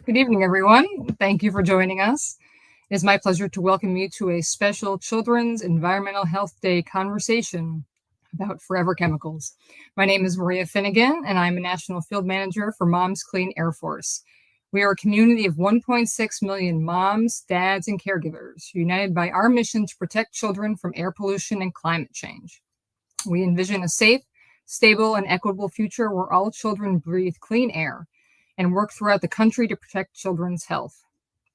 Good evening, everyone. Thank you for joining us. It is my pleasure to welcome you to a special Children's Environmental Health Day conversation about forever chemicals. My name is Maria Finnegan, and I'm a National Field Manager for Moms Clean Air Force. We are a community of 1.6 million moms, dads, and caregivers, united by our mission to protect children from air pollution and climate change. We envision a safe, stable, and equitable future where all children breathe clean air and work throughout the country to protect children's health.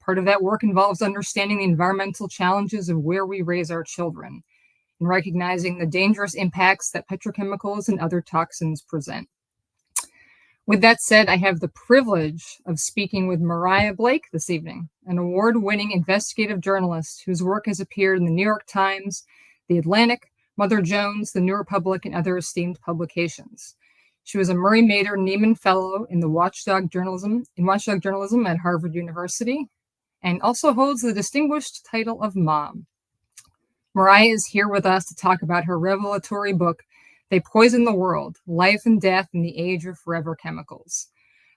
Part of that work involves understanding the environmental challenges of where we raise our children and recognizing the dangerous impacts that petrochemicals and other toxins present. With that said, I have the privilege of speaking with Mariah Blake this evening, an award-winning investigative journalist whose work has appeared in the New York Times, The Atlantic, Mother Jones, The New Republic, and other esteemed publications. She was a Murray Mader Neiman Fellow in Watchdog Journalism at Harvard University, and also holds the distinguished title of Mom. Mariah is here with us to talk about her revelatory book, They Poison the World: Life and Death in the Age of Forever Chemicals,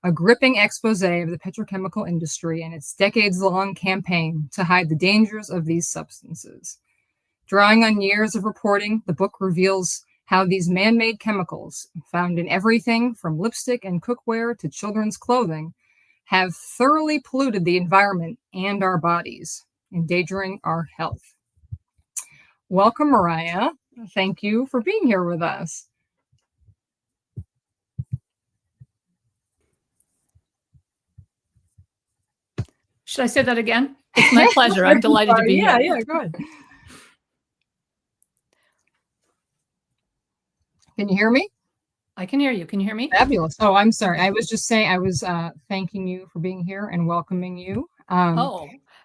a gripping expose of the petrochemical industry and its decades-long campaign to hide the dangers of these substances. Drawing on years of reporting, the book reveals how these man-made chemicals, found in everything from lipstick and cookware to children's clothing, have thoroughly polluted the environment and our bodies, endangering our health. Welcome, Mariah. Thank you for being here with us. Should I say that again? It's my pleasure. I'm delighted to be here. Yeah, go ahead. Can you hear me? I can hear you. Can you hear me? Fabulous. Oh, I'm sorry. I was just saying I was thanking you for being here and welcoming you.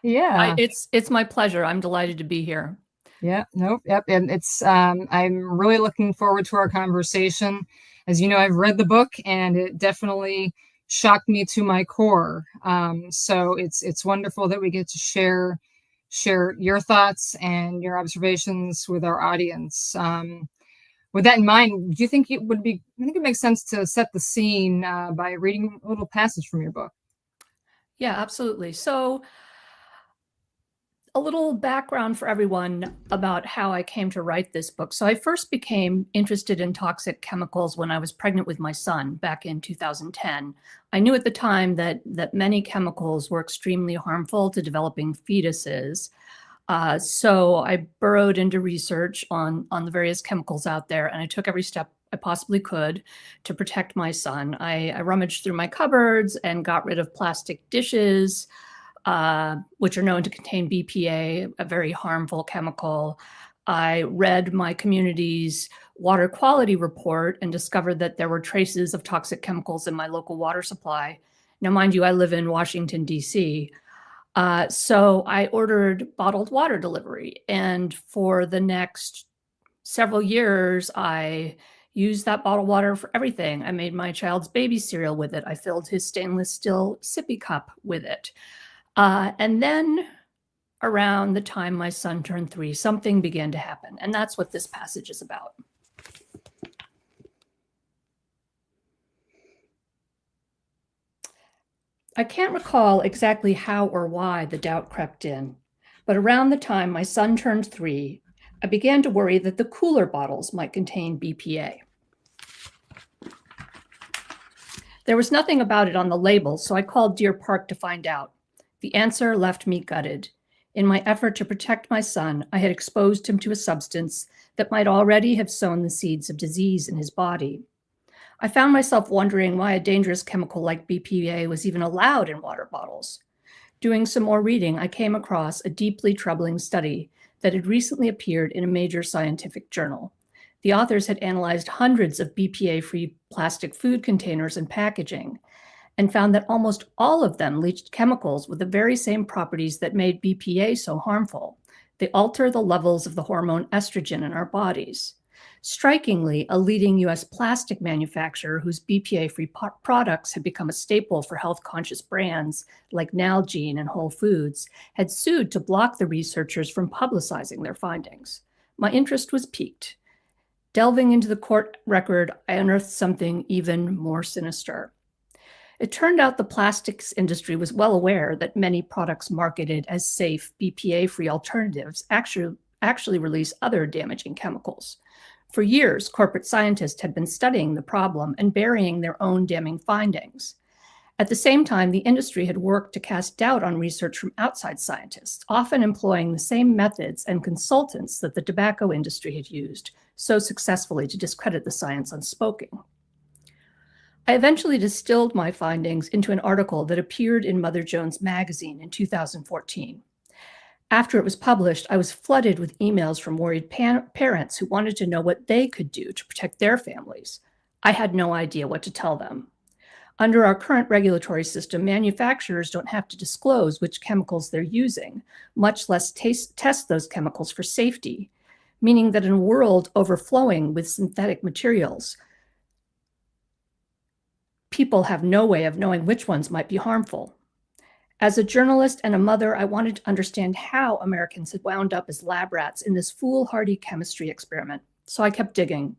Yeah. It's my pleasure. I'm delighted to be here. Yeah. Nope. Yep. And it's I'm really looking forward to our conversation. As you know, I've read the book and it definitely shocked me to my core. So it's wonderful that we get to share your thoughts and your observations with our audience. With that in mind, do you think it makes sense to set the scene by reading a little passage from your book? Yeah, absolutely. So a little background for everyone about how I came to write this book. So I first became interested in toxic chemicals when I was pregnant with my son back in 2010. I knew at the time that many chemicals were extremely harmful to developing fetuses. So I burrowed into research on the various chemicals out there, and I took every step I possibly could to protect my son. I rummaged through my cupboards and got rid of plastic dishes, which are known to contain BPA, a very harmful chemical. I read my community's water quality report and discovered that there were traces of toxic chemicals in my local water supply. Now, mind you, I live in Washington, D.C., so I ordered bottled water delivery. And for the next several years, I used that bottled water for everything. I made my child's baby cereal with it. I filled his stainless steel sippy cup with it. And then around the time my son turned 3, something began to happen. And that's what this passage is about. I can't recall exactly how or why the doubt crept in, but around the time my son turned 3, I began to worry that the cooler bottles might contain BPA. There was nothing about it on the label, so I called Deer Park to find out. The answer left me gutted. In my effort to protect my son, I had exposed him to a substance that might already have sown the seeds of disease in his body. I found myself wondering why a dangerous chemical like BPA was even allowed in water bottles. Doing some more reading, I came across a deeply troubling study that had recently appeared in a major scientific journal. The authors had analyzed hundreds of BPA-free plastic food containers and packaging and found that almost all of them leached chemicals with the very same properties that made BPA so harmful. They alter the levels of the hormone estrogen in our bodies. Strikingly, a leading U.S. plastic manufacturer whose BPA-free products had become a staple for health-conscious brands like Nalgene and Whole Foods had sued to block the researchers from publicizing their findings. My interest was piqued. Delving into the court record, I unearthed something even more sinister. It turned out the plastics industry was well aware that many products marketed as safe, BPA-free alternatives actually release other damaging chemicals. For years, corporate scientists had been studying the problem and burying their own damning findings. At the same time, the industry had worked to cast doubt on research from outside scientists, often employing the same methods and consultants that the tobacco industry had used so successfully to discredit the science on smoking. I eventually distilled my findings into an article that appeared in Mother Jones magazine in 2014. After it was published, I was flooded with emails from worried parents who wanted to know what they could do to protect their families. I had no idea what to tell them. Under our current regulatory system, manufacturers don't have to disclose which chemicals they're using, much less test those chemicals for safety, meaning that in a world overflowing with synthetic materials, people have no way of knowing which ones might be harmful. As a journalist and a mother, I wanted to understand how Americans had wound up as lab rats in this foolhardy chemistry experiment. So I kept digging.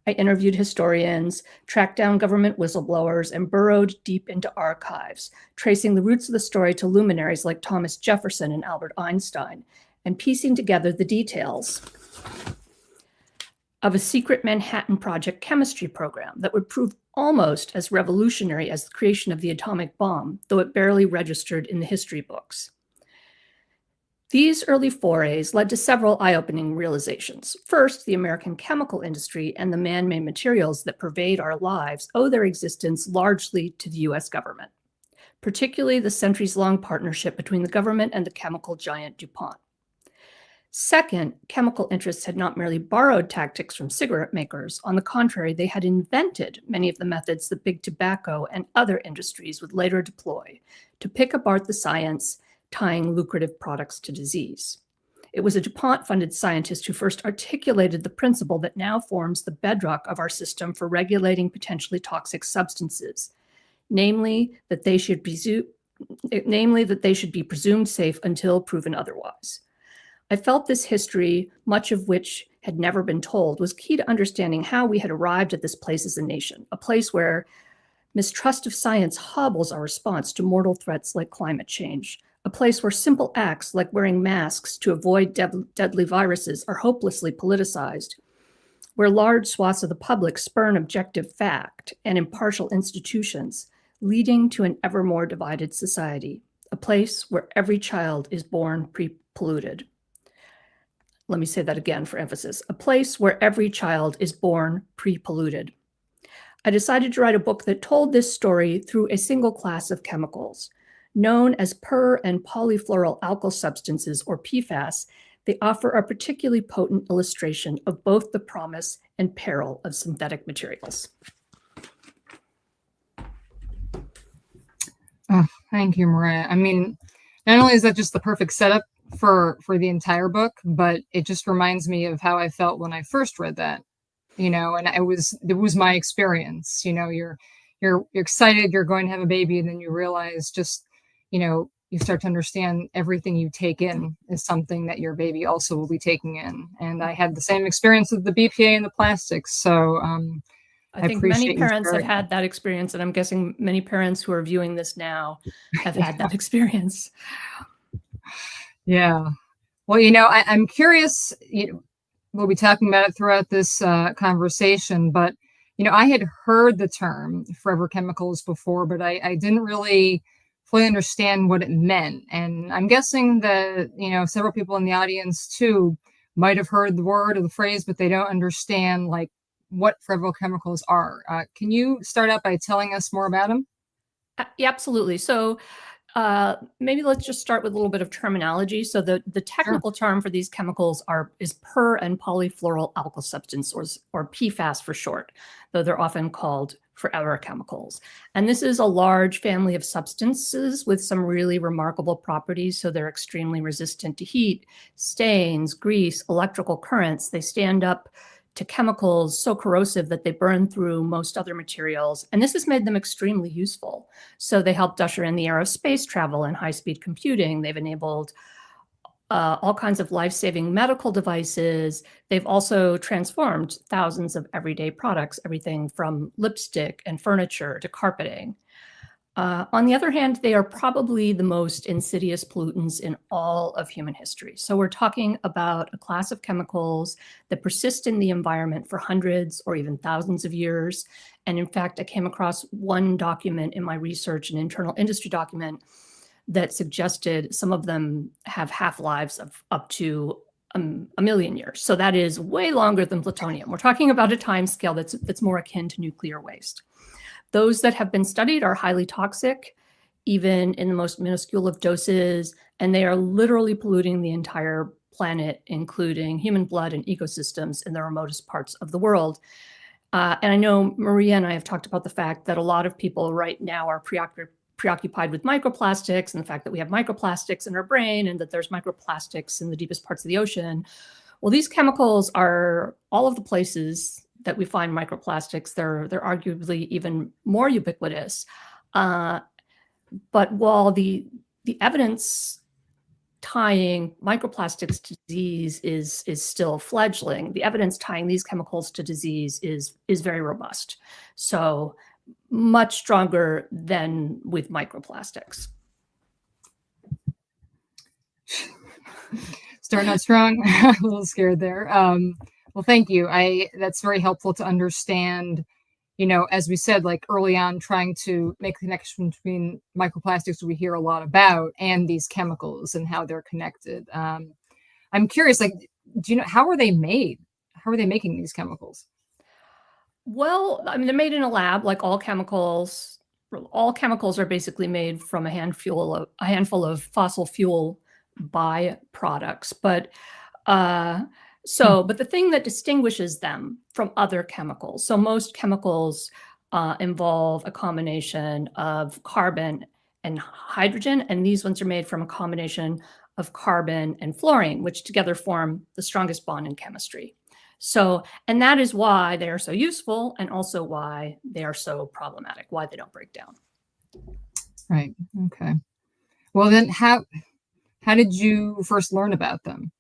I interviewed historians, tracked down government whistleblowers, and burrowed deep into archives, tracing the roots of the story to luminaries like Thomas Jefferson and Albert Einstein, and piecing together the details of a secret Manhattan Project chemistry program that would prove almost as revolutionary as the creation of the atomic bomb, though it barely registered in the history books. These early forays led to several eye-opening realizations. First, the American chemical industry and the man-made materials that pervade our lives owe their existence largely to the US government, particularly the centuries-long partnership between the government and the chemical giant DuPont. Second, chemical interests had not merely borrowed tactics from cigarette makers. On the contrary, they had invented many of the methods that big tobacco and other industries would later deploy to pick apart the science tying lucrative products to disease. It was a DuPont-funded scientist who first articulated the principle that now forms the bedrock of our system for regulating potentially toxic substances, namely that they should be presumed safe until proven otherwise. I felt this history, much of which had never been told, was key to understanding how we had arrived at this place as a nation, a place where mistrust of science hobbles our response to mortal threats like climate change, a place where simple acts like wearing masks to avoid deadly viruses are hopelessly politicized, where large swaths of the public spurn objective fact and impartial institutions, leading to an ever more divided society, a place where every child is born pre-polluted. Let me say that again for emphasis. A place where every child is born pre-polluted. I decided to write a book that told this story through a single class of chemicals. Known as per- and polyfluoroalkyl substances, or PFAS, they offer a particularly potent illustration of both the promise and peril of synthetic materials. Oh, thank you, Mariah. I mean, not only is that just the perfect setup for the entire book, but it just reminds me of how I felt when I first read that, and it was my experience. You're excited, you're going to have a baby, and then you realize just, you start to understand everything you take in is something that your baby also will be taking in. And I had the same experience with the BPA and the plastics. So I think many parents have had that experience, and I'm guessing many parents who are viewing this now have had that experience. Yeah. Well, I'm curious, we'll be talking about it throughout this conversation, but, I had heard the term forever chemicals before, but I didn't really fully understand what it meant. And I'm guessing that, several people in the audience too might have heard the word or the phrase, but they don't understand like what forever chemicals are. Can you start out by telling us more about them? Yeah, absolutely. So maybe let's just start with a little bit of terminology. So the technical term for these chemicals is per- and polyfluoroalkyl substance, or PFAS for short, though they're often called forever chemicals. And this is a large family of substances with some really remarkable properties. So they're extremely resistant to heat, stains, grease, electrical currents. They stand up to chemicals so corrosive that they burn through most other materials. And this has made them extremely useful. So they helped usher in the era of space travel and high-speed computing. They've enabled all kinds of life-saving medical devices. They've also transformed thousands of everyday products, everything from lipstick and furniture to carpeting. On the other hand, they are probably the most insidious pollutants in all of human history. So we're talking about a class of chemicals that persist in the environment for hundreds or even thousands of years. And in fact, I came across one document in my research, an internal industry document, that suggested some of them have half-lives of up to a million years. So that is way longer than plutonium. We're talking about a time scale that's more akin to nuclear waste. Those that have been studied are highly toxic, even in the most minuscule of doses, and they are literally polluting the entire planet, including human blood and ecosystems in the remotest parts of the world. And I know Maria and I have talked about the fact that a lot of people right now are preoccupied with microplastics and the fact that we have microplastics in our brain and that there's microplastics in the deepest parts of the ocean. Well, these chemicals are all of the places that we find microplastics. They're arguably even more ubiquitous. But while the evidence tying microplastics to disease is still fledgling, the evidence tying these chemicals to disease is very robust. So much stronger than with microplastics. Starting out strong, a little scared there. Well, thank you. That's very helpful to understand, as we said, like early on, trying to make the connection between microplastics we hear a lot about and these chemicals and how they're connected. I'm curious, like, do you know, how are they made? How are they making these chemicals? Well, I mean, they're made in a lab, like all chemicals. All chemicals are basically made from a handful of fossil fuel byproducts. But the thing that distinguishes them from other chemicals, so most chemicals involve a combination of carbon and hydrogen, and these ones are made from a combination of carbon and fluorine, which together form the strongest bond in chemistry. So, and that is why they are so useful and also why they are so problematic, why they don't break down. Right. Okay. Well, then how did you first learn about them?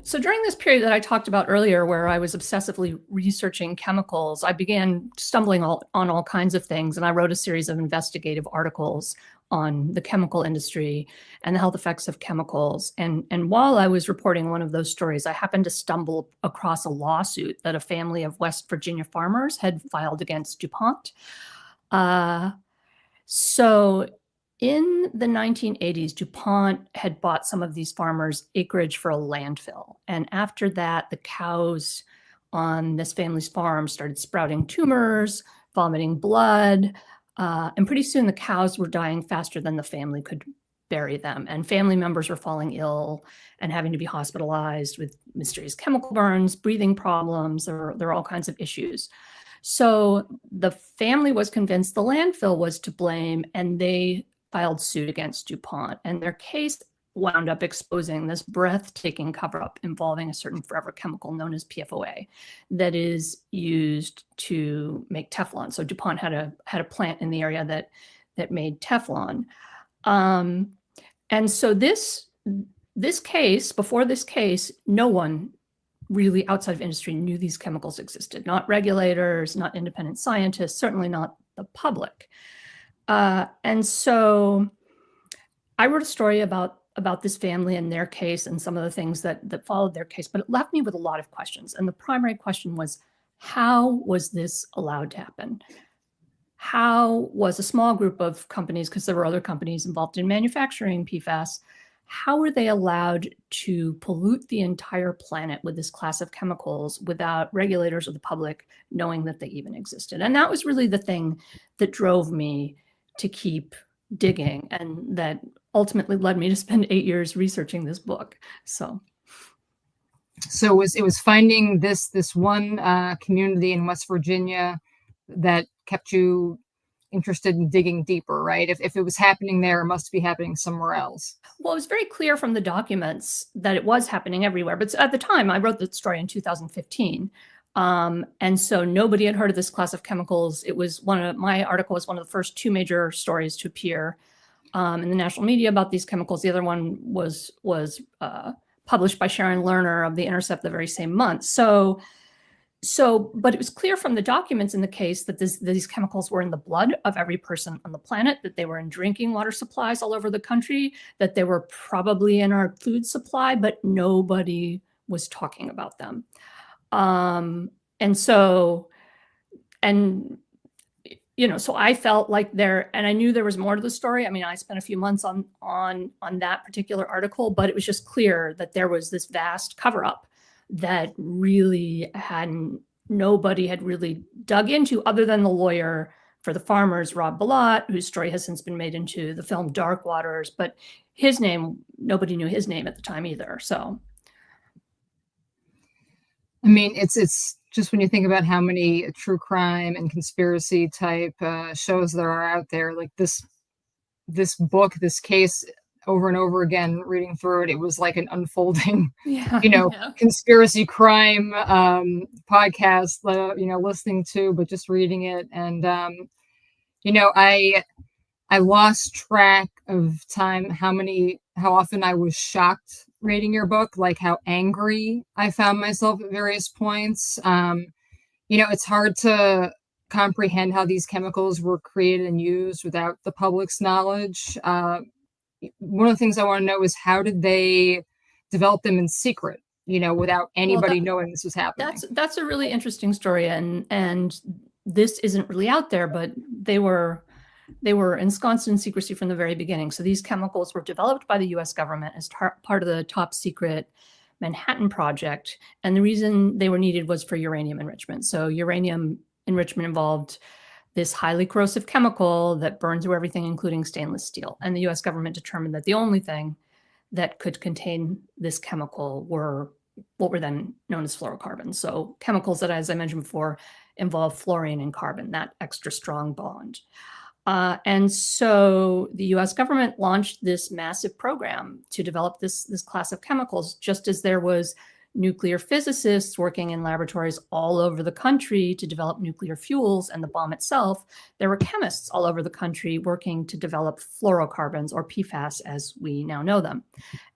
So during this period that I talked about earlier, where I was obsessively researching chemicals, I began stumbling on all kinds of things. And I wrote a series of investigative articles on the chemical industry and the health effects of chemicals. And while I was reporting one of those stories, I happened to stumble across a lawsuit that a family of West Virginia farmers had filed against DuPont. So in the 1980s, DuPont had bought some of these farmers' acreage for a landfill. And after that, the cows on this family's farm started sprouting tumors, vomiting blood, and pretty soon the cows were dying faster than the family could bury them. And family members were falling ill and having to be hospitalized with mysterious chemical burns, breathing problems. There were all kinds of issues. So the family was convinced the landfill was to blame, and they filed suit against DuPont. And their case wound up exposing this breathtaking cover-up involving a certain forever chemical known as PFOA that is used to make Teflon. So DuPont had a plant in the area that made Teflon. And so this case, before this case, no one really outside of industry knew these chemicals existed. Not regulators, not independent scientists, certainly not the public. And so I wrote a story about this family and their case and some of the things that followed their case, but it left me with a lot of questions. And the primary question was, how was this allowed to happen? How was a small group of companies, because there were other companies involved in manufacturing PFAS, how were they allowed to pollute the entire planet with this class of chemicals without regulators or the public knowing that they even existed? And that was really the thing that drove me to keep digging, and that ultimately led me to spend 8 years researching this book. So it was finding this one community in West Virginia that kept you interested in digging deeper, right? If it was happening there, it must be happening somewhere else. Well, it was very clear from the documents that it was happening everywhere. But at the time, I wrote the story in 2015. And so nobody had heard of this class of chemicals. It was my article was one of the first two major stories to appear in the national media about these chemicals. The other one was published by Sharon Lerner of The Intercept the very same month. So But it was clear from the documents in the case that these chemicals were in the blood of every person on the planet, that they were in drinking water supplies all over the country, that they were probably in our food supply, but nobody was talking about them. So I felt like and I knew there was more to the story. I mean, I spent a few months on that particular article, but it was just clear that there was this vast cover-up that really nobody had really dug into, other than the lawyer for the farmers, Rob Bilott, whose story has since been made into the film Dark Waters, but nobody knew his name at the time either. So, I mean, it's just when you think about how many true crime and conspiracy type shows there are out there, like this book, this case, over and over again, reading through it, it was like an unfolding, conspiracy crime podcast, listening to, but just reading it. And, I lost track of time, how often I was shocked reading your book, like how angry I found myself at various points. It's hard to comprehend how these chemicals were created and used without the public's knowledge. One of the things I want to know is, how did they develop them in secret, without anybody knowing this was happening? That's a really interesting story. And this isn't really out there, but they were ensconced in secrecy from the very beginning. So these chemicals were developed by the US government as part of the top secret Manhattan Project. And the reason they were needed was for uranium enrichment. So uranium enrichment involved this highly corrosive chemical that burned through everything, including stainless steel. And the US government determined that the only thing that could contain this chemical were what were then known as fluorocarbons. So chemicals that, as I mentioned before, involve fluorine and carbon, that extra strong bond. And so the US government launched this massive program to develop this class of chemicals, just as there was nuclear physicists working in laboratories all over the country to develop nuclear fuels and the bomb itself. There were chemists all over the country working to develop fluorocarbons, or PFAS as we now know them.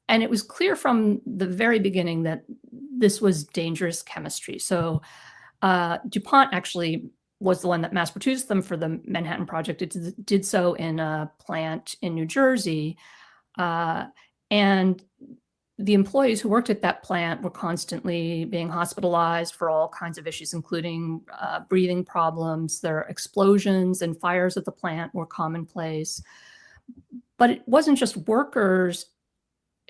And it was clear from the very beginning that this was dangerous chemistry. So DuPont actually was the one that mass produced them for the Manhattan Project. It did so in a plant in New Jersey. And the employees who worked at that plant were constantly being hospitalized for all kinds of issues, including breathing problems. Their explosions and fires at the plant were commonplace. But it wasn't just workers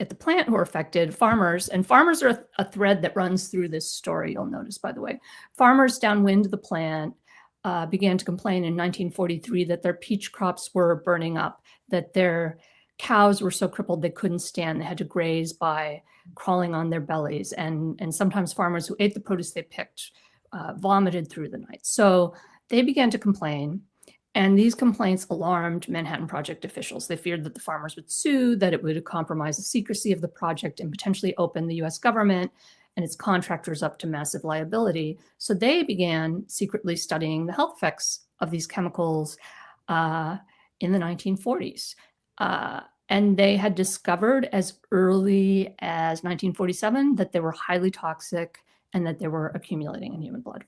at the plant who were affected, farmers. And farmers are a thread that runs through this story, you'll notice, by the way. Farmers downwind the plant began to complain in 1943 that their peach crops were burning up, that their cows were so crippled they couldn't stand. They had to graze by crawling on their bellies. And sometimes farmers who ate the produce they picked vomited through the night. So they began to complain. And these complaints alarmed Manhattan Project officials. They feared that the farmers would sue, that it would compromise the secrecy of the project and potentially open the US government and its contractors up to massive liability. So they began secretly studying the health effects of these chemicals in the 1940s. And they had discovered as early as 1947 that they were highly toxic and that they were accumulating in human blood.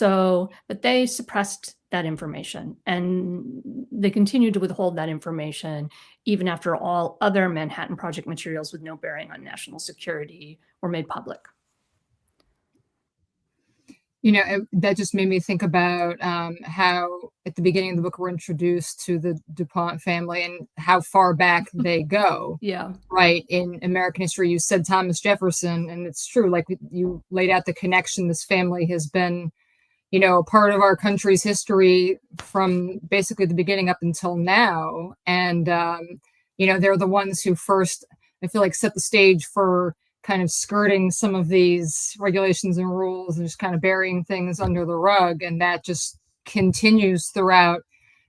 But they suppressed that information, and they continued to withhold that information even after all other Manhattan Project materials with no bearing on national security were made public. That just made me think about how at the beginning of the book we're introduced to the DuPont family and how far back they go. Yeah. Right. In American history, you said Thomas Jefferson, and it's true. Like, you laid out the connection. This family has been, a part of our country's history from basically the beginning up until now. And, they're the ones who first, I feel like, set the stage for kind of skirting some of these regulations and rules and just kind of burying things under the rug. And that just continues throughout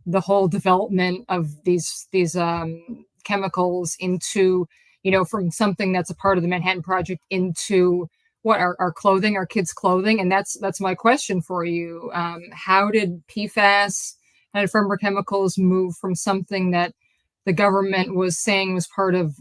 the whole development of these chemicals into, from something that's a part of the Manhattan Project into what our clothing, our kids' clothing. And that's my question for you. How did PFAS and firmer chemicals move from something that the government was saying was part of,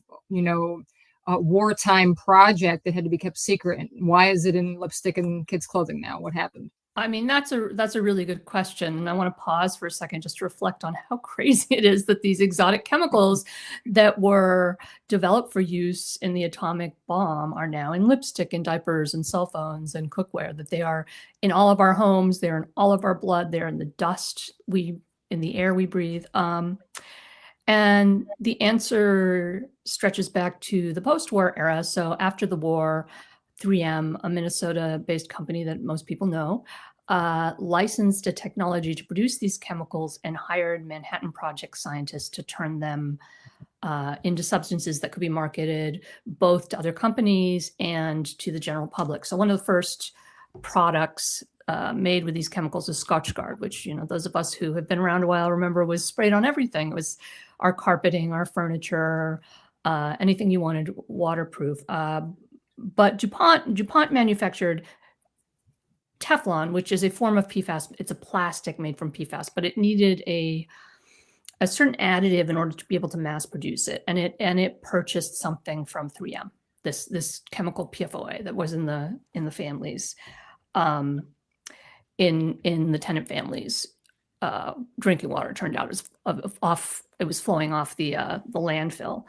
wartime project that had to be kept secret? And why is it in lipstick and kids' clothing now? What happened? I mean, that's a really good question. And I want to pause for a second just to reflect on how crazy it is that these exotic chemicals that were developed for use in the atomic bomb are now in lipstick and diapers and cell phones and cookware, that they are in all of our homes, they're in all of our blood, they're in the dust, in the air we breathe. And the answer stretches back to the post-war era. So after the war, 3M, a Minnesota-based company that most people know, licensed a technology to produce these chemicals and hired Manhattan Project scientists to turn them into substances that could be marketed both to other companies and to the general public. So one of the first products made with these chemicals is Scotchgard, which, you know, those of us who have been around a while remember was sprayed on everything. It was our carpeting, our furniture, anything you wanted waterproof. But DuPont manufactured Teflon, which is a form of PFAS. It's a plastic made from PFAS, but it needed a certain additive in order to be able to mass produce it. And it purchased something from 3M, this chemical PFOA that was in the families, in the tenant families. Drinking water turned out it was flowing off the landfill.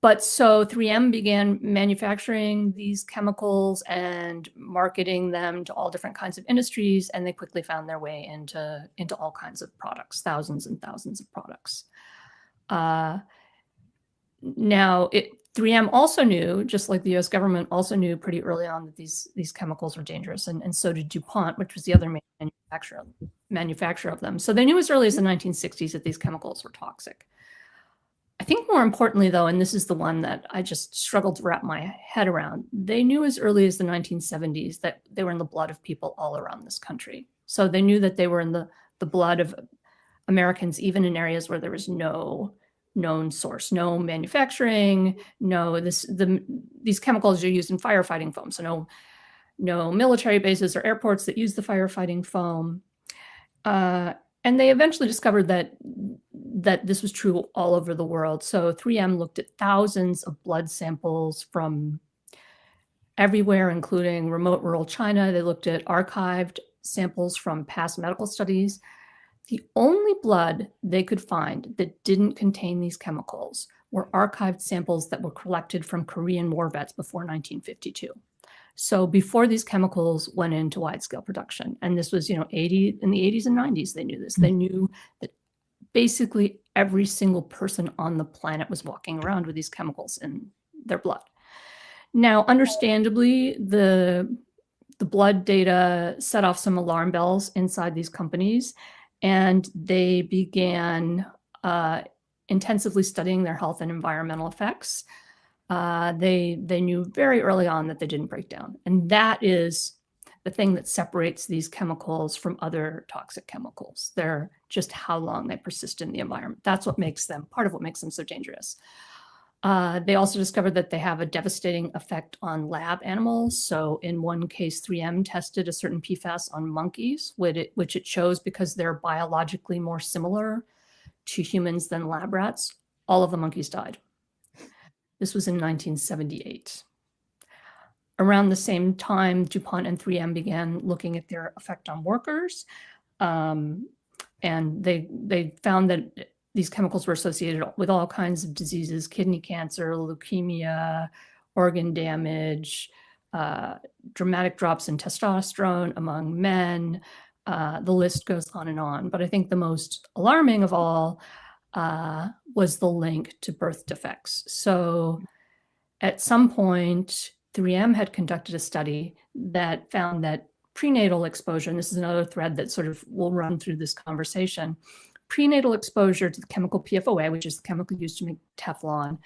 But so 3M began manufacturing these chemicals and marketing them to all different kinds of industries, and they quickly found their way into all kinds of products, thousands and thousands of products. Now, 3M also knew, just like the US government also knew pretty early on, that these chemicals were dangerous, and so did DuPont, which was the other main manufacturer of them. So they knew as early as the 1960s that these chemicals were toxic. I think more importantly, though, and this is the one that I just struggled to wrap my head around, they knew as early as the 1970s that they were in the blood of people all around this country. So they knew that they were in the blood of Americans, even in areas where there was no known source, no manufacturing, these chemicals are used in firefighting foam. So no military bases or airports that use the firefighting foam. And they eventually discovered that this was true all over the world. So 3M looked at thousands of blood samples from everywhere, including remote rural China. They looked at archived samples from past medical studies. The only blood they could find that didn't contain these chemicals were archived samples that were collected from Korean war vets before 1952. So before these chemicals went into wide-scale production, and this was, in the 80s and 90s, they knew this. They knew that basically every single person on the planet was walking around with these chemicals in their blood. Now, understandably, the blood data set off some alarm bells inside these companies, and they began intensively studying their health and environmental effects. They knew very early on that they didn't break down. And that is the thing that separates these chemicals from other toxic chemicals. They're just how long they persist in the environment. That's what makes them, part of what makes them so dangerous. They also discovered that they have a devastating effect on lab animals. So in one case, 3M tested a certain PFAS on monkeys, which it chose because they're biologically more similar to humans than lab rats. All of the monkeys died. This was in 1978. Around the same time, DuPont and 3M began looking at their effect on workers. And they found that these chemicals were associated with all kinds of diseases: kidney cancer, leukemia, organ damage, dramatic drops in testosterone among men. The list goes on and on. But I think the most alarming of all was the link to birth defects. So at some point, 3M had conducted a study that found that prenatal exposure, and this is another thread that sort of will run through this conversation, prenatal exposure to the chemical PFOA, which is the chemical used to make Teflon,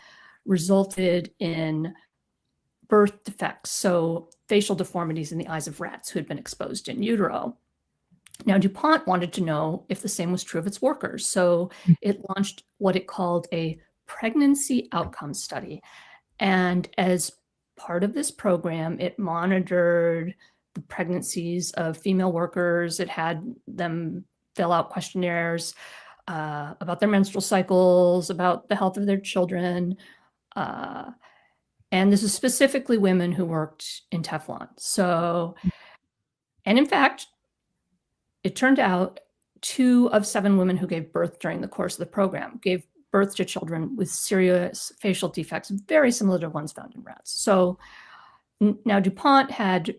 resulted in birth defects, so facial deformities in the eyes of rats who had been exposed in utero. Now, DuPont wanted to know if the same was true of its workers, so it launched what it called a pregnancy outcome study. And as part of this program, it monitored the pregnancies of female workers. It had them fill out questionnaires about their menstrual cycles, about the health of their children. And this is specifically women who worked in Teflon. So, and in fact, it turned out 2 of 7 women who gave birth during the course of the program gave birth to children with serious facial defects, very similar to ones found in rats. So now DuPont had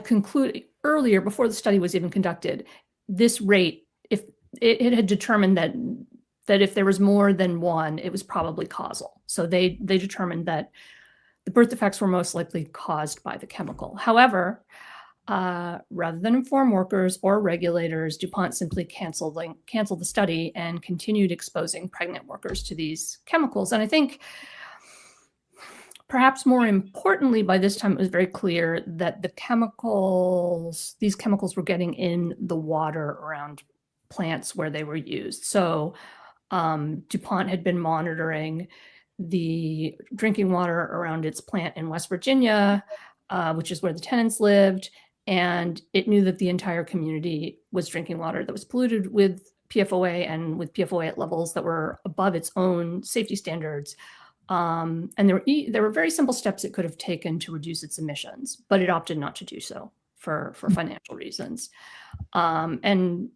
concluded earlier, before the study was even conducted, this rate, if it had determined that if there was more than one, it was probably causal. So they determined that the birth defects were most likely caused by the chemical. However, rather than inform workers or regulators, DuPont simply canceled the study and continued exposing pregnant workers to these chemicals. And I think perhaps more importantly, by this time, it was very clear that these chemicals were getting in the water around plants where they were used. So DuPont had been monitoring the drinking water around its plant in West Virginia, which is where the tenants lived. And it knew that the entire community was drinking water that was polluted with PFOA and with PFOA at levels that were above its own safety standards. And there were very simple steps it could have taken to reduce its emissions, but it opted not to do so for financial reasons. And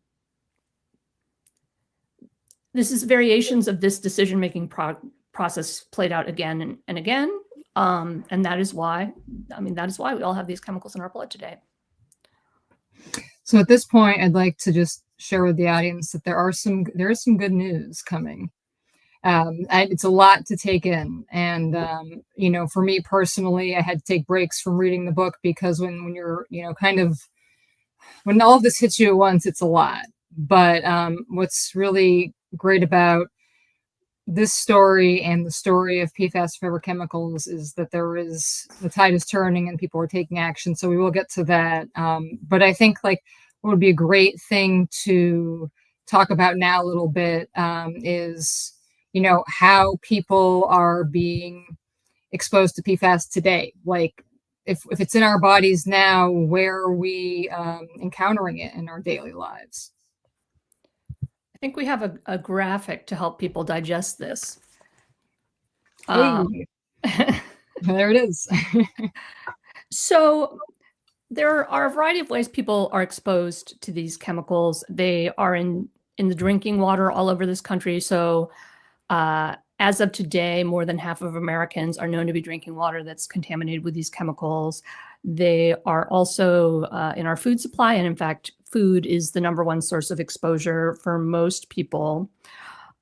this is variations of this decision-making process played out again and again. And that is why we all have these chemicals in our blood today. So at this point, I'd like to just share with the audience that there is some good news coming. It's a lot to take in. And, for me personally, I had to take breaks from reading the book because when you're, when all of this hits you at once, it's a lot. But what's really great about this story and the story of PFAS forever chemicals is that the tide is turning and people are taking action. So we will get to that. But I think what would be a great thing to talk about now a little bit is, how people are being exposed to PFAS today. If it's in our bodies now, where are we encountering it in our daily lives? I think we have a graphic to help people digest this. Hey. There it is. So there are a variety of ways people are exposed to these chemicals. They are in the drinking water all over this country. So as of today, more than half of Americans are known to be drinking water that's contaminated with these chemicals. They are also in our food supply. And in fact, food is the #1 source of exposure for most people.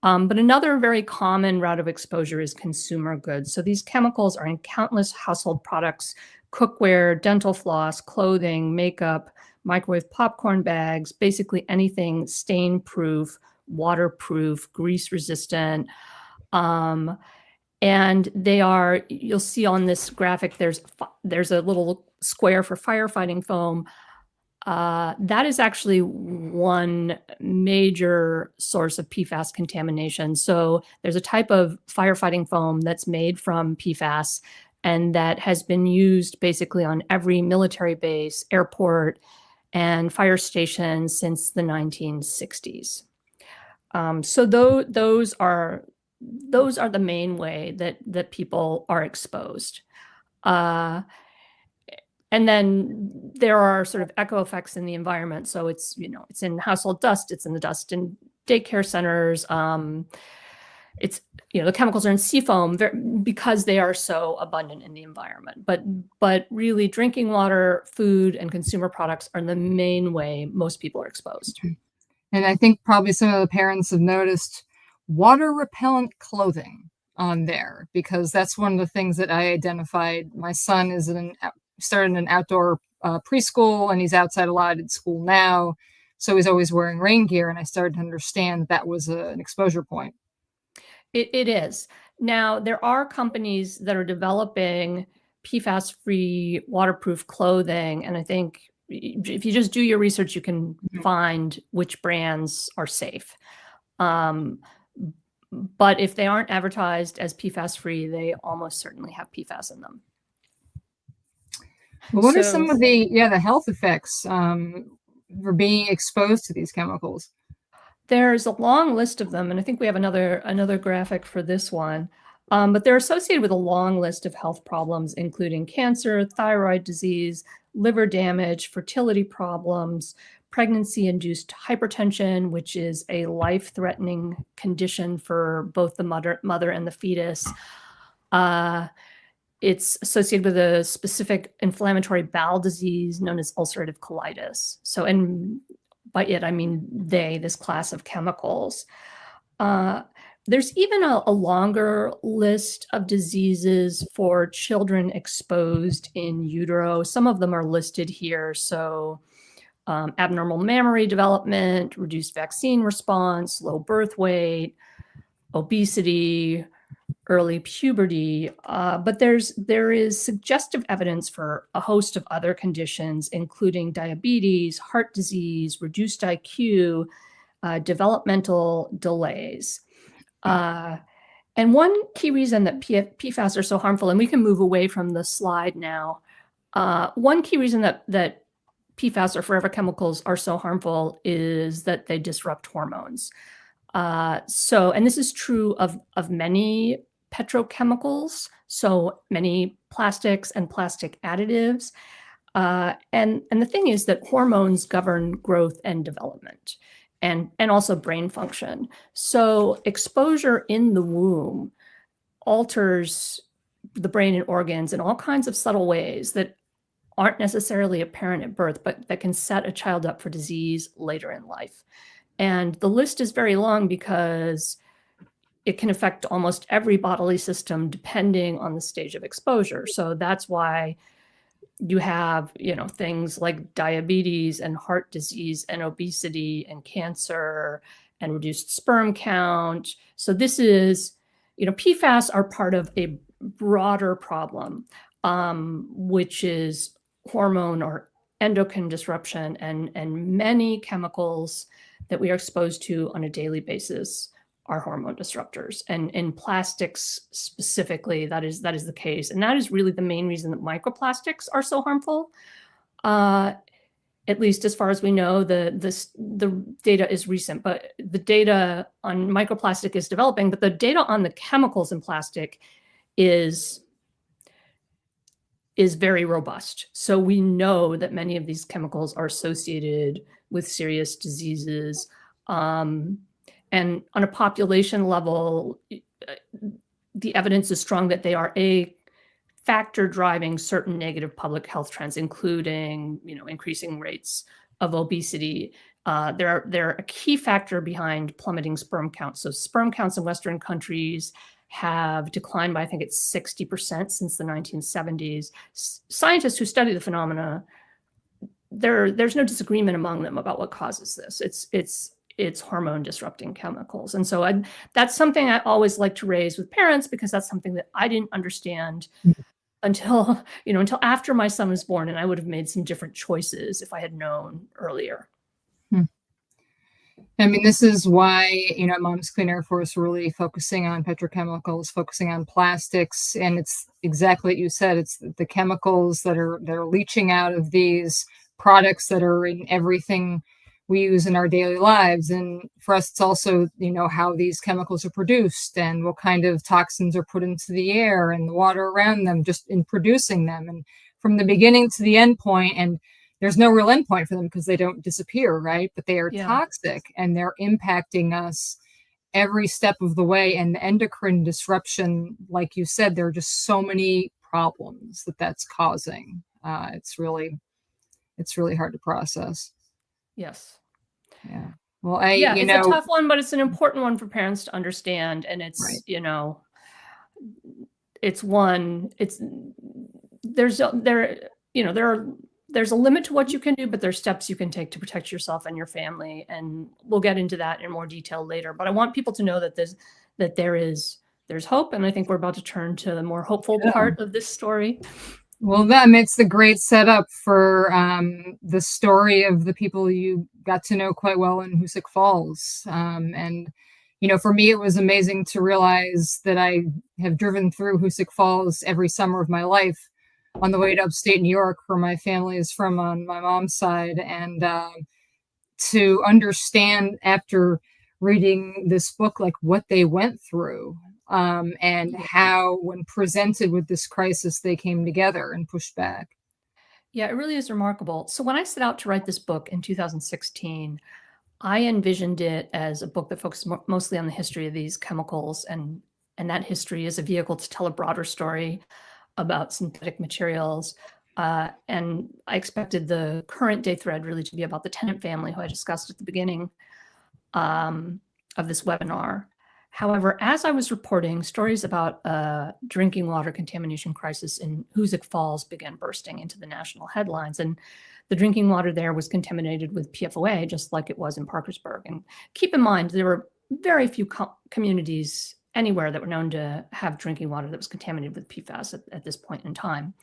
But another very common route of exposure is consumer goods. So these chemicals are in countless household products, cookware, dental floss, clothing, makeup, microwave popcorn bags, basically anything stain-proof, waterproof, grease-resistant. And you'll see on this graphic, there's a little square for firefighting foam. That is actually one major source of PFAS contamination. So there's a type of firefighting foam that's made from PFAS and that has been used basically on every military base, airport, and fire station since the 1960s. So those are the main way that people are exposed. And then there are sort of echo effects in the environment. So it's in household dust, it's in the dust in daycare centers. It's, the chemicals are in seafoam because they are so abundant in the environment. But really drinking water, food, and consumer products are the main way most people are exposed. And I think probably some of the parents have noticed water repellent clothing on there, because that's one of the things that I identified. My son is started an outdoor preschool, and he's outside a lot at school now. So he's always wearing rain gear. And I started to understand that was an exposure point. It is. Now, there are companies that are developing PFAS-free waterproof clothing. And I think if you just do your research, you can find which brands are safe. But if they aren't advertised as PFAS-free, they almost certainly have PFAS in them. Well, what are some of the health effects for being exposed to these chemicals? There's a long list of them, and I think we have another graphic for this one. But they're associated with a long list of health problems, including cancer, thyroid disease, liver damage, fertility problems, pregnancy-induced hypertension, which is a life-threatening condition for both the mother and the fetus. It's associated with a specific inflammatory bowel disease known as ulcerative colitis. So, and by it, I mean this class of chemicals. There's even a longer list of diseases for children exposed in utero. Some of them are listed here. So abnormal mammary development, reduced vaccine response, low birth weight, obesity, early puberty. But there is suggestive evidence for a host of other conditions, including diabetes, heart disease, reduced IQ, developmental delays. And one key reason that PFAS are so harmful, and we can move away from the slide now. One key reason that PFAS or forever chemicals are so harmful is that they disrupt hormones. And this is true of many petrochemicals, so many plastics and plastic additives. And the thing is that hormones govern growth and development, and also brain function. So exposure in the womb alters the brain and organs in all kinds of subtle ways that aren't necessarily apparent at birth, but that can set a child up for disease later in life. And the list is very long because it can affect almost every bodily system depending on the stage of exposure. So that's why you have, things like diabetes and heart disease and obesity and cancer and reduced sperm count. So this is, PFAS are part of a broader problem, which is hormone or endocrine disruption and many chemicals that we are exposed to on a daily basis are hormone disruptors. And in plastics specifically, that is the case. And that is really the main reason that microplastics are so harmful. At least as far as we know, the data is recent, but the data on microplastic is developing, but the data on the chemicals in plastic is very robust. So we know that many of these chemicals are associated with serious diseases. And on a population level, the evidence is strong that they are a factor driving certain negative public health trends, including, increasing rates of obesity. They're a key factor behind plummeting sperm counts. So sperm counts in Western countries have declined by, I think it's 60% since the 1970s. Scientists who study the phenomena, there's no disagreement among them about what causes this. It's hormone disrupting chemicals. And so that's something I always like to raise with parents, because that's something that I didn't understand until after my son was born, and I would have made some different choices if I had known earlier. I mean, this is why, Mom's Clean Air Force really focusing on petrochemicals, focusing on plastics. And it's exactly what you said. It's the chemicals that are leaching out of these products that are in everything we use in our daily lives. And for us, it's also, how these chemicals are produced and what kind of toxins are put into the air and the water around them, just in producing them. And from the beginning to the end point, and there's no real end point for them because they don't disappear, right? But they are toxic and they're impacting us every step of the way. And the endocrine disruption, like you said, there are just so many problems that's causing. It's really hard to process. Yes. Yeah. Well, it's a tough one, but it's an important one for parents to understand. And it's, right. There's a limit to what you can do, but there's steps you can take to protect yourself and your family. And we'll get into that in more detail later. But I want people to know that there's hope. And I think we're about to turn to the more hopeful part of this story. Well, it's the great setup for the story of the people you got to know quite well in Hoosick Falls. And, for me, it was amazing to realize that I have driven through Hoosick Falls every summer of my life on the way to upstate New York, where my family is from on my mom's side. And to understand after reading this book, like what they went through and how, when presented with this crisis, they came together and pushed back. Yeah, it really is remarkable. So when I set out to write this book in 2016, I envisioned it as a book that focused mostly on the history of these chemicals, and that history is a vehicle to tell a broader story about synthetic materials. And I expected the current day thread really to be about the Tennant family, who I discussed at the beginning of this webinar. However, as I was reporting, stories about a drinking water contamination crisis in Hoosick Falls began bursting into the national headlines. And the drinking water there was contaminated with PFOA, just like it was in Parkersburg. And keep in mind, there were very few communities anywhere that were known to have drinking water that was contaminated with PFAS at this point in time.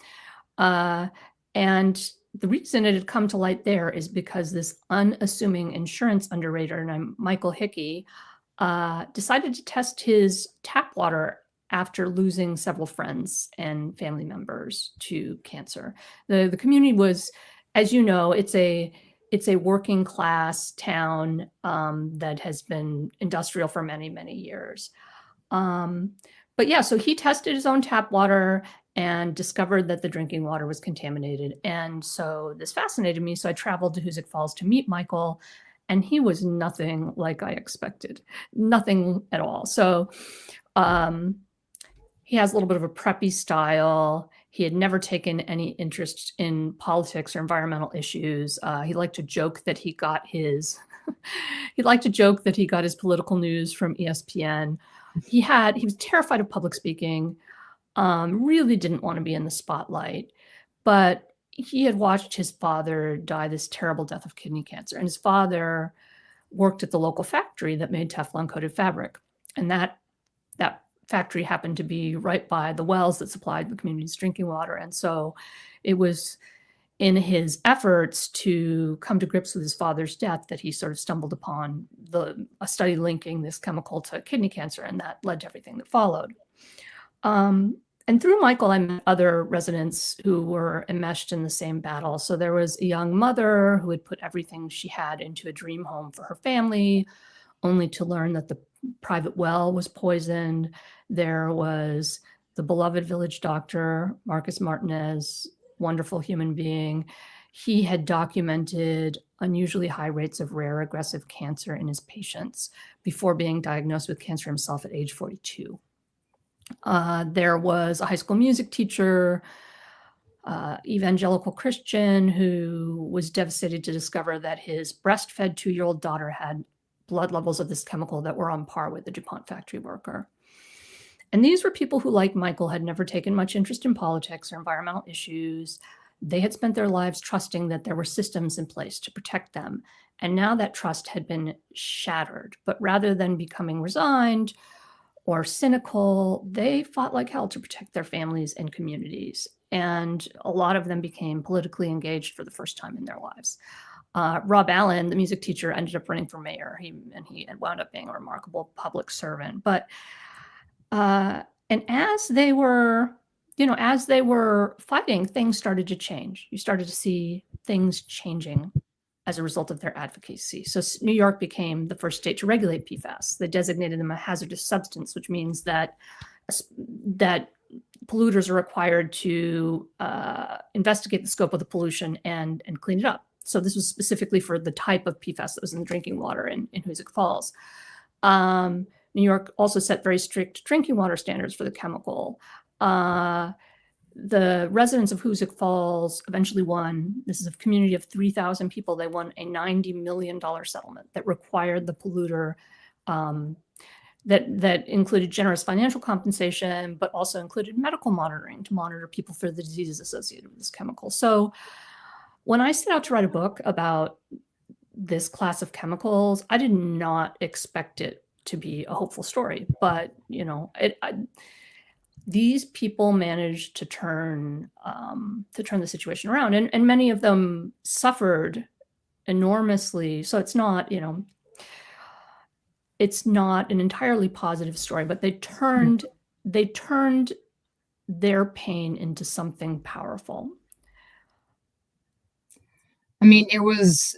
And the reason it had come to light there is because this unassuming insurance underwriter named Michael Hickey decided to test his tap water after losing several friends and family members to cancer. The community was, as you know, it's a working class town that has been industrial for many, many years. But yeah, so he tested his own tap water and discovered that the drinking water was contaminated. And so this fascinated me. So I traveled to Hoosick Falls to meet Michael, and he was nothing like I expected, nothing at all. So he has a little bit of a preppy style. He had never taken any interest in politics or environmental issues. He liked to joke that he got his political news from ESPN. He was terrified of public speaking, really didn't want to be in the spotlight, but he had watched his father die this terrible death of kidney cancer. And his father worked at the local factory that made Teflon coated fabric. And that factory happened to be right by the wells that supplied the community's drinking water. And so it was in his efforts to come to grips with his father's death that he sort of stumbled upon a study linking this chemical to kidney cancer, and that led to everything that followed. And through Michael, I met other residents who were enmeshed in the same battle. So there was a young mother who had put everything she had into a dream home for her family, only to learn that the private well was poisoned. There was the beloved village doctor, Marcus Martinez, wonderful human being. He had documented unusually high rates of rare aggressive cancer in his patients before being diagnosed with cancer himself at age 42. There was a high school music teacher, evangelical Christian, who was devastated to discover that his breastfed 2-year-old daughter had blood levels of this chemical that were on par with the DuPont factory worker. And these were people who, like Michael, had never taken much interest in politics or environmental issues. They had spent their lives trusting that there were systems in place to protect them. And now that trust had been shattered. But rather than becoming resigned or cynical, they fought like hell to protect their families and communities. And a lot of them became politically engaged for the first time in their lives. Rob Allen, the music teacher, ended up running for mayor. He wound up being a remarkable public servant. But and as they were fighting, things started to change. You started to see things changing as a result of their advocacy. So New York became the first state to regulate PFAS. They designated them a hazardous substance, which means that polluters are required to investigate the scope of the pollution and clean it up. So this was specifically for the type of PFAS that was in the drinking water in Hoosick Falls. New York also set very strict drinking water standards for the chemical. The residents of Hoosick Falls eventually won. This is a community of 3,000 people. They won a $90 million settlement that required the polluter, that included generous financial compensation, but also included medical monitoring to monitor people for the diseases associated with this chemical. So when I set out to write a book about this class of chemicals, I did not expect it to be a hopeful story, but these people managed to turn the situation around, and many of them suffered enormously. So it's not an entirely positive story, but they turned their pain into something powerful. I mean, it was,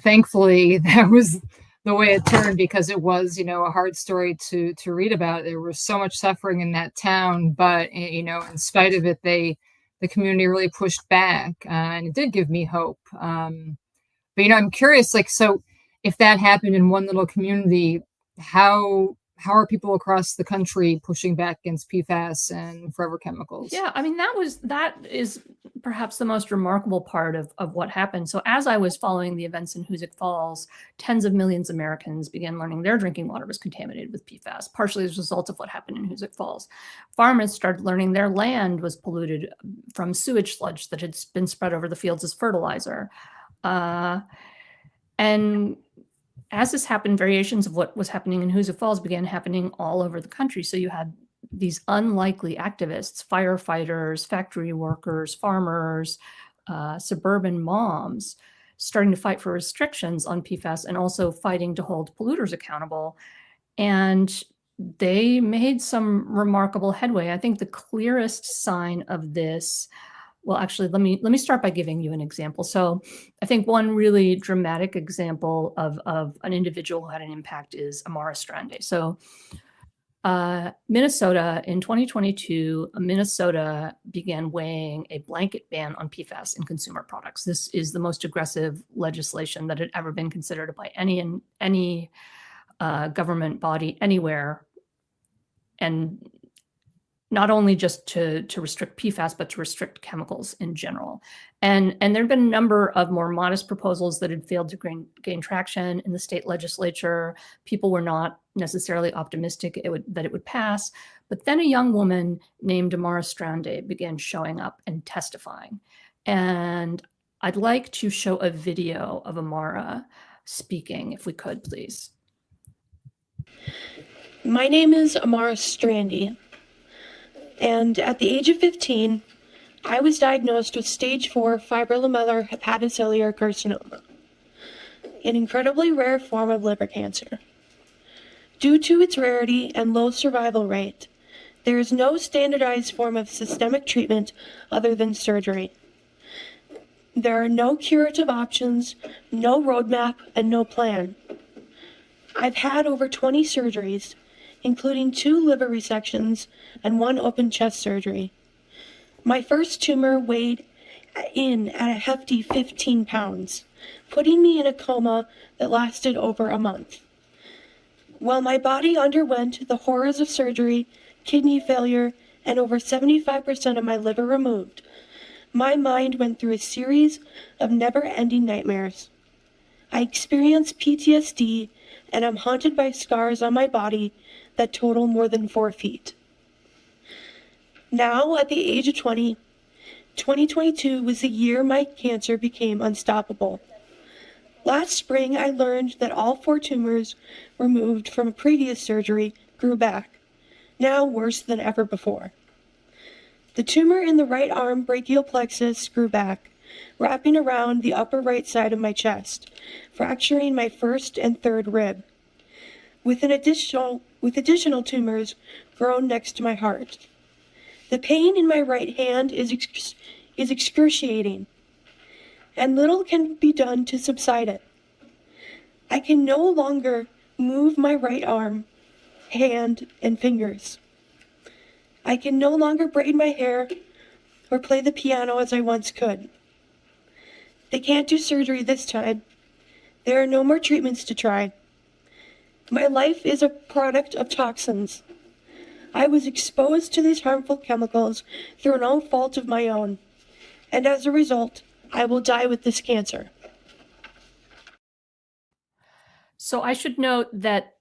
thankfully, that was the way it turned, because it was, a hard story to read about. There was so much suffering in that town, but in spite of it, the community really pushed back, and it did give me hope. But I'm curious, like, so if that happened in one little community, how are people across the country pushing back against PFAS and forever chemicals? Yeah, I mean, that is perhaps the most remarkable part of what happened. So as I was following the events in Hoosick Falls, tens of millions of Americans began learning their drinking water was contaminated with PFAS, partially as a result of what happened in Hoosick Falls. Farmers started learning their land was polluted from sewage sludge that had been spread over the fields as fertilizer. And as this happened, variations of what was happening in Hoosick Falls began happening all over the country. So you had these unlikely activists, firefighters, factory workers, farmers, suburban moms, starting to fight for restrictions on PFAS and also fighting to hold polluters accountable. And they made some remarkable headway. I think the clearest sign of this, well, actually, let me start by giving you an example. So I think one really dramatic example of an individual who had an impact is Amara Strande. So Minnesota, in 2022, Minnesota began weighing a blanket ban on PFAS in consumer products. This is the most aggressive legislation that had ever been considered by any government body anywhere, and not only just to restrict PFAS, but to restrict chemicals in general. And there have been a number of more modest proposals that had failed to gain traction in the state legislature. People were not necessarily optimistic that it would pass. But then a young woman named Amara Strande began showing up and testifying. And I'd like to show a video of Amara speaking, if we could, please. My name is Amara Strande. And at the age of 15, I was diagnosed with stage 4 fibrolamellar hepatocellular carcinoma, an incredibly rare form of liver cancer. Due to its rarity and low survival rate, there is no standardized form of systemic treatment other than surgery. There are no curative options, no roadmap, and no plan. I've had over 20 surgeries, including 2 liver resections and 1 open chest surgery. My first tumor weighed in at a hefty 15 pounds, putting me in a coma that lasted over a month. While my body underwent the horrors of surgery, kidney failure, and over 75% of my liver removed, my mind went through a series of never-ending nightmares. I experienced PTSD, and I'm haunted by scars on my body that total more than 4 feet. Now, at the age of 20, 2022 was the year my cancer became unstoppable. Last spring, I learned that all 4 tumors removed from a previous surgery grew back, now worse than ever before. The tumor in the right arm brachial plexus grew back, wrapping around the upper right side of my chest, fracturing my first and third rib, with additional tumors grown next to my heart. The pain in my right hand is excruciating, and little can be done to subside it. I can no longer move my right arm, hand, and fingers. I can no longer braid my hair or play the piano as I once could. They can't do surgery this time. There are no more treatments to try. My life is a product of toxins. I was exposed to these harmful chemicals through no fault of my own, and as a result, I will die with this cancer. So I should note that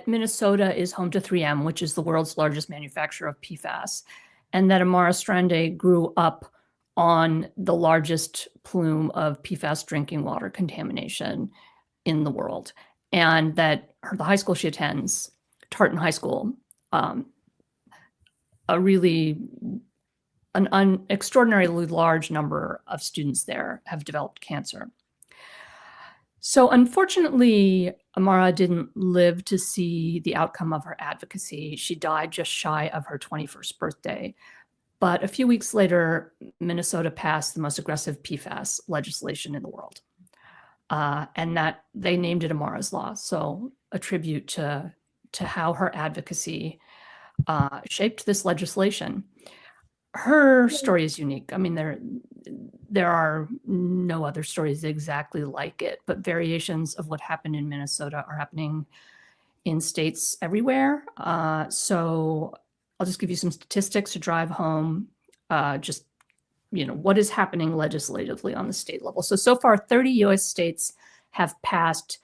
Minnesota is home to 3M, which is the world's largest manufacturer of PFAS, and that Amara Strande grew up on the largest plume of PFAS drinking water contamination in the world, and that the high school she attends, Tartan High School, an extraordinarily large number of students there have developed cancer. So unfortunately, Amara didn't live to see the outcome of her advocacy. She died just shy of her 21st birthday. But a few weeks later, Minnesota passed the most aggressive PFAS legislation in the world. and that they named it Amara's Law. So a tribute to how her advocacy shaped this legislation. Her story is unique. I mean, there are no other stories exactly like it, but variations of what happened in Minnesota are happening in states everywhere. So I'll just give you some statistics to drive home just what is happening legislatively on the state level. So far, 30 U.S. states have passed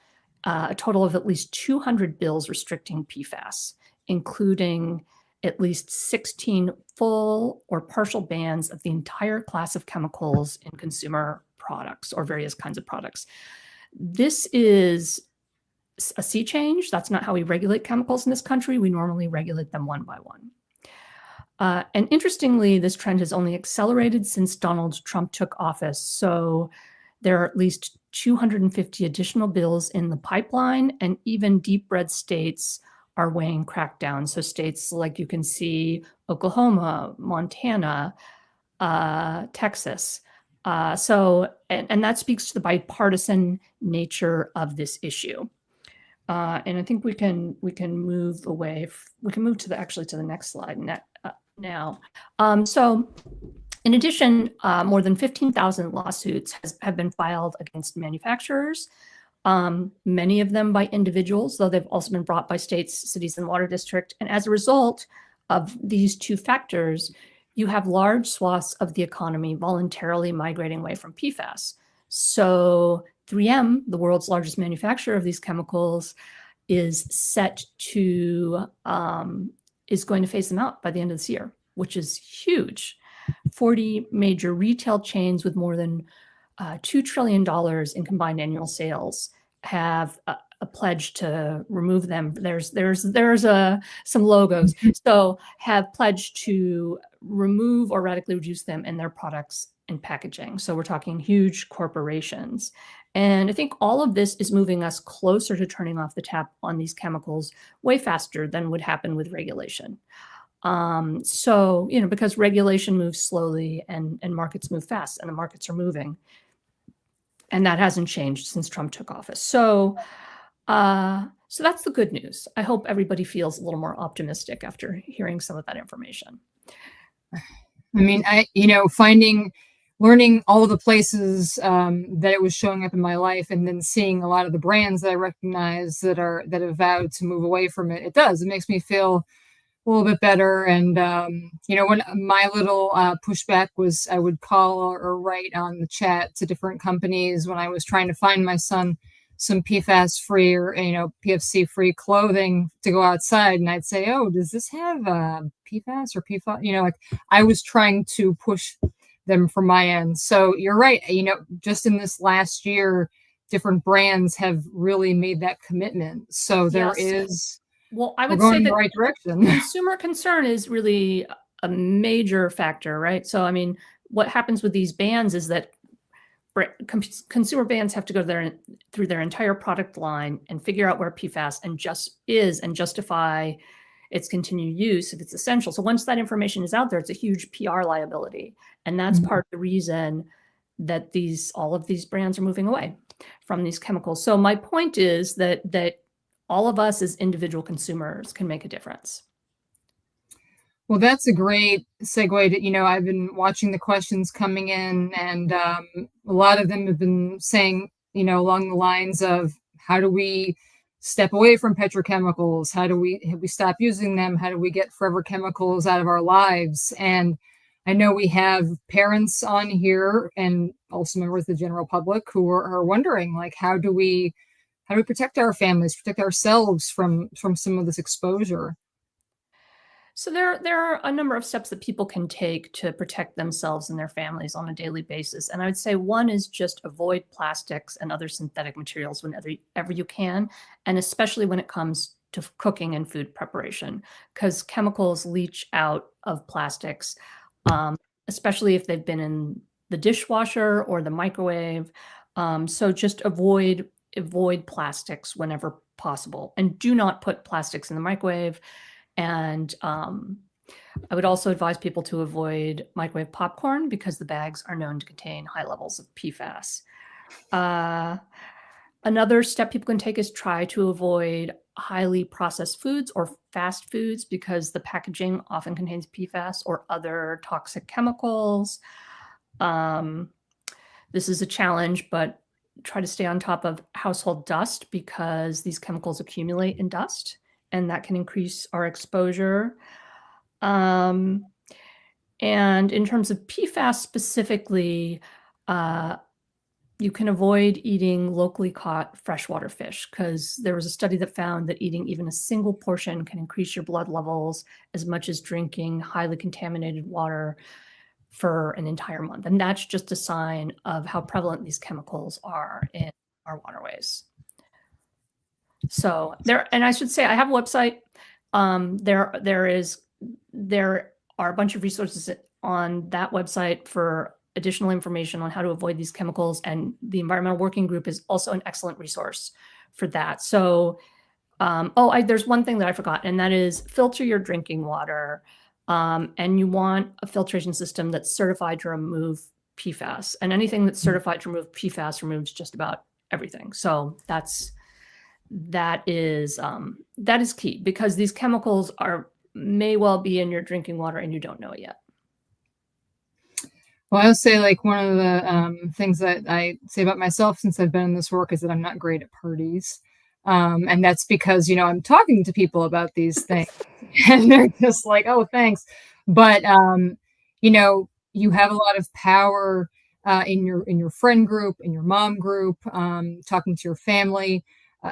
a total of at least 200 bills restricting PFAS, including at least 16 full or partial bans of the entire class of chemicals in consumer products or various kinds of products. This is a sea change. That's not how we regulate chemicals in this country. We normally regulate them one by one. And interestingly, this trend has only accelerated since Donald Trump took office. So there are at least 250 additional bills in the pipeline, and even deep red states are weighing crackdown. So states like you can see Oklahoma, Montana, Texas. And that speaks to the bipartisan nature of this issue. And I think we can move away. We can move to the next slide now. So in addition, more than 15,000 lawsuits have been filed against manufacturers, many of them by individuals, though they've also been brought by states, cities, and water district. And as a result of these two factors, you have large swaths of the economy voluntarily migrating away from PFAS. So 3M, the world's largest manufacturer of these chemicals, is going to phase them out by the end of this year, which is huge. 40 major retail chains with more than $2 trillion in combined annual sales have a pledge to remove them. There's some logos. So have pledged to remove or radically reduce them in their products and packaging. So we're talking huge corporations. And I think all of this is moving us closer to turning off the tap on these chemicals way faster than would happen with regulation. So, because regulation moves slowly and markets move fast, and the markets are moving. And that hasn't changed since Trump took office. So that's the good news. I hope everybody feels a little more optimistic after hearing some of that information. I mean, learning all the places that it was showing up in my life, and then seeing a lot of the brands that I recognize that have vowed to move away from it. It makes me feel a little bit better. And, when my little pushback was, I would call or write on the chat to different companies when I was trying to find my son some PFAS free or, PFC free clothing to go outside. And I'd say, oh, does this have PFAS or PFAS? I was trying to push them from my end. So you're right. Just in this last year, different brands have really made that commitment. So there is... Well, I would say that in the right direction. Consumer concern is really a major factor, right? So, I mean, what happens with these bans is that consumer brands have to go through their entire product line and figure out where PFAS and justify its continued use if it's essential. So once that information is out there, it's a huge PR liability. And that's part of the reason that all of these brands are moving away from these chemicals. So my point is that all of us as individual consumers can make a difference. Well, that's a great segue to, I've been watching the questions coming in, and a lot of them have been saying, along the lines of, how do we step away from petrochemicals? How do we stop using them? How do we get forever chemicals out of our lives? And I know we have parents on here and also members of the general public who are wondering, like, how do we protect our families, protect ourselves from some of this exposure? So there are a number of steps that people can take to protect themselves and their families on a daily basis. And I would say one is just avoid plastics and other synthetic materials whenever you can, and especially when it comes to cooking and food preparation, because chemicals leach out of plastics, especially if they've been in the dishwasher or the microwave. So just avoid plastics whenever possible, and do not put plastics in the microwave. And I would also advise people to avoid microwave popcorn because the bags are known to contain high levels of PFAS. Another step people can take is try to avoid highly processed foods or fast foods because the packaging often contains PFAS or other toxic chemicals. This is a challenge, but try to stay on top of household dust because these chemicals accumulate in dust and that can increase our exposure. And in terms of PFAS specifically, you can avoid eating locally caught freshwater fish because there was a study that found that eating even a single portion can increase your blood levels as much as drinking highly contaminated water for an entire month. And that's just a sign of how prevalent these chemicals are in our waterways. So and I should say I have a website. There are a bunch of resources on that website for additional information on how to avoid these chemicals. And the Environmental Working Group is also an excellent resource for that. So, there's one thing that I forgot, and that is filter your drinking water. And you want a filtration system that's certified to remove PFAS. And anything that's certified to remove PFAS removes just about everything. So that is key because these chemicals may well be in your drinking water and you don't know it yet. Well, I would say like one of the things that I say about myself since I've been in this work is that I'm not great at parties. And that's because, I'm talking to people about these things and they're just like, oh, thanks. But, you have a lot of power in your friend group, in your mom group, talking to your family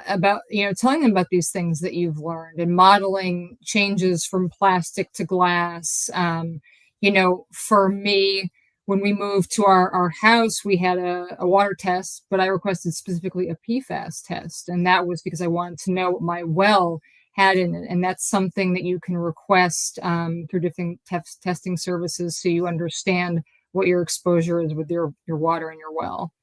about, telling them about these things that you've learned and modeling changes from plastic to glass. For me, when we moved to our house, we had a water test, but I requested specifically a PFAS test. And that was because I wanted to know what my well had in it. And that's something that you can request through different testing services so you understand what your exposure is with your water and your well.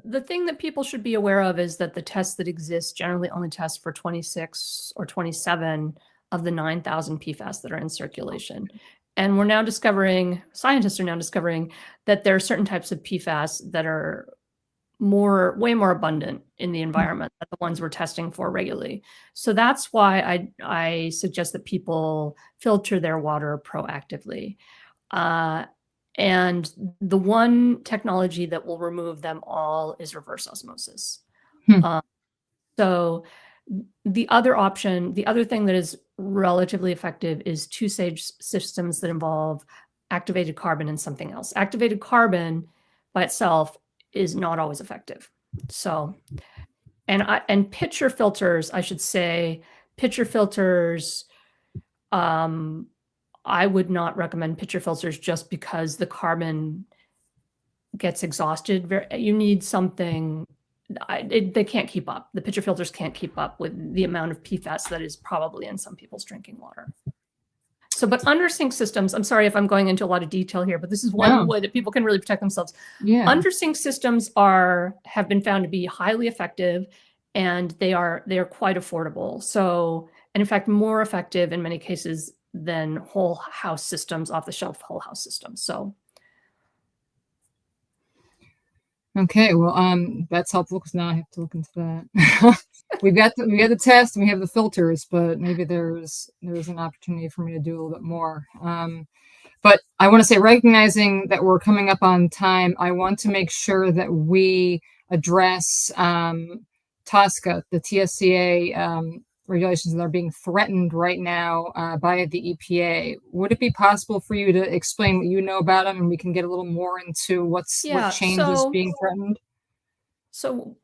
The thing that people should be aware of is that the tests that exist generally only test for 26 or 27 of the 9,000 PFAS that are in circulation. And scientists are now discovering that there are certain types of PFAS that are way more abundant in the environment than the ones we're testing for regularly. So that's why I suggest that people filter their water proactively. And the one technology that will remove them all is reverse osmosis. So the other thing that is relatively effective is two-stage systems that involve activated carbon and something else. Activated carbon by itself is not always effective. So, and pitcher filters, I should say, I would not recommend pitcher filters just because the carbon gets exhausted. You need something. They can't keep up. The pitcher filters can't keep up with the amount of PFAS that is probably in some people's drinking water. So, but under sink systems, I'm sorry if I'm going into a lot of detail here, but this is one way that people can really protect themselves. Yeah. Under sink systems have been found to be highly effective and they are quite affordable. So, and in fact, more effective in many cases than whole house systems, off the shelf whole house systems. So. Okay, well, that's helpful because now I have to look into that. we got the test and we have the filters, but maybe there's an opportunity for me to do a little bit more. But I want to say, recognizing that we're coming up on time, I want to make sure that we address TSCA, the TSCA regulations that are being threatened right now by the EPA. Would it be possible for you to explain what you know about them, and we can get a little more into what change is being threatened? So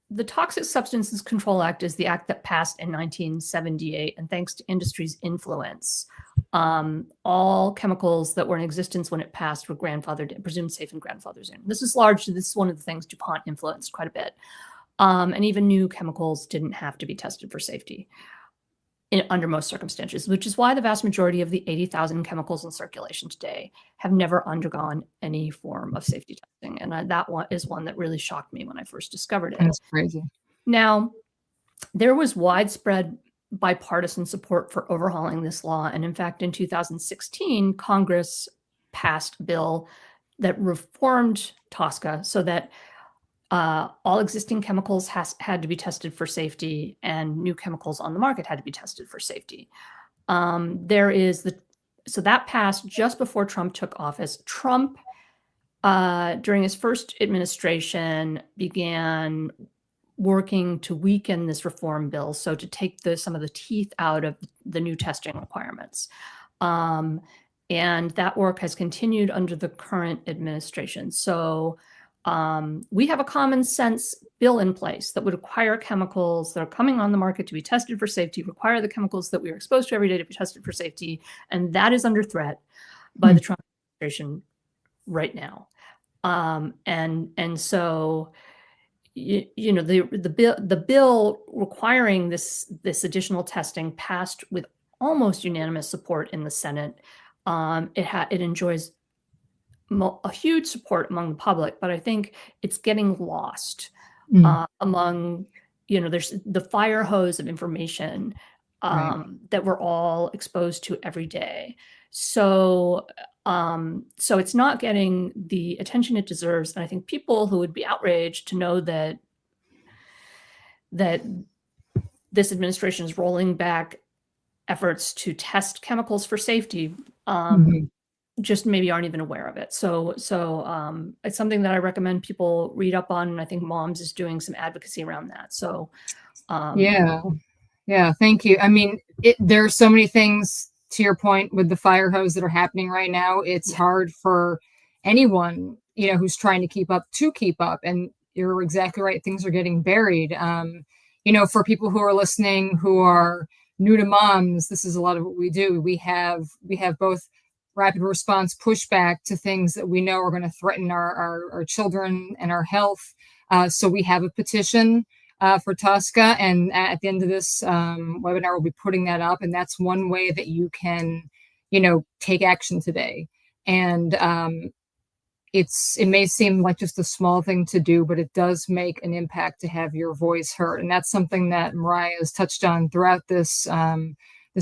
the Toxic Substances Control Act is the act that passed in 1978, and thanks to industry's influence, all chemicals that were in existence when it passed were grandfathered, presumed safe and grandfathered in. This is one of the things DuPont influenced quite a bit. And even new chemicals didn't have to be tested for safety under most circumstances, which is why the vast majority of the 80,000 chemicals in circulation today have never undergone any form of safety testing. And that one is one that really shocked me when I first discovered it. That's crazy. Now, there was widespread bipartisan support for overhauling this law. And in fact, in 2016, Congress passed a bill that reformed TSCA so that all existing chemicals had to be tested for safety, and new chemicals on the market had to be tested for safety. So that passed just before Trump took office. Trump, during his first administration, began working to weaken this reform bill, so to take some of the teeth out of the new testing requirements. And that work has continued under the current administration. So we have a common sense bill in place that would require chemicals that are coming on the market to be tested for safety, require the chemicals that we are exposed to every day to be tested for safety. And that is under threat by the Trump administration right now. And so, the bill requiring this additional testing passed with almost unanimous support in the Senate. It enjoys a huge support among the public, but I think it's getting lost among, there's the fire hose of information that we're all exposed to every day. So it's not getting the attention it deserves. And I think people who would be outraged to know that this administration is rolling back efforts to test chemicals for safety just maybe aren't even aware of it. So it's something that I recommend people read up on. And I think Moms is doing some advocacy around that. So yeah, thank you. I mean, there are so many things, to your point, with the fire hose that are happening right now. It's hard for anyone, who's trying to keep up. And you're exactly right. Things are getting buried. For people who are listening, who are new to Moms, this is a lot of what we do. We have both rapid response pushback to things that we know are going to threaten our children and our health. So we have a petition for TSCA, and at the end of this webinar, we'll be putting that up. And that's one way that you can, take action today. And it may seem like just a small thing to do, but it does make an impact to have your voice heard. And that's something that Mariah has touched on throughout this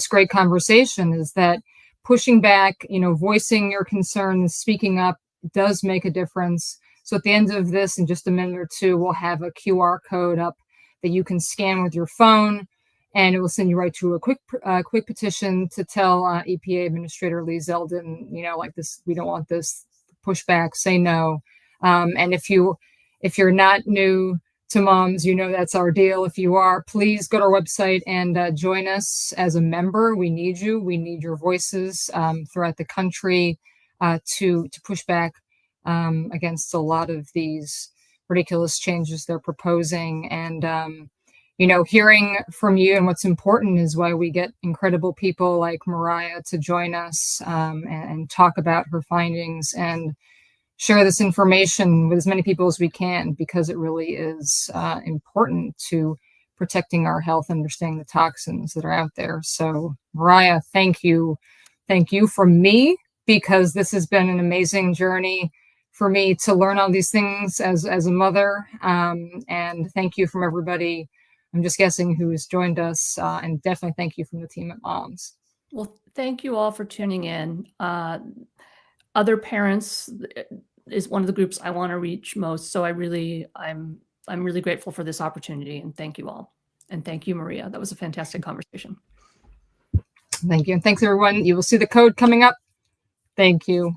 great conversation, is that pushing back, voicing your concerns, speaking up does make a difference. So at the end of this, in just a minute or two, we'll have a QR code up that you can scan with your phone, and it will send you right to a quick petition to tell EPA Administrator Lee Zeldin, like this, we don't want this. Push back, say no. And if you're not new to Moms, that's our deal. If you are, please go to our website and join us as a member. We need you. We need your voices throughout the country to push back against a lot of these ridiculous changes they're proposing. And hearing from you and what's important is why we get incredible people like Mariah to join us and talk about her findings and share this information with as many people as we can, because it really is important to protecting our health, understanding the toxins that are out there. So Mariah, thank you. Thank you from me, because this has been an amazing journey for me to learn all these things as a mother. And thank you from everybody, I'm just guessing, who has joined us, and definitely thank you from the team at Moms. Well, thank you all for tuning in. Other parents is one of the groups I want to reach most. So I'm really grateful for this opportunity, and thank you all. And thank you, Maria. That was a fantastic conversation. Thank you. And thanks, everyone. You will see the code coming up. Thank you.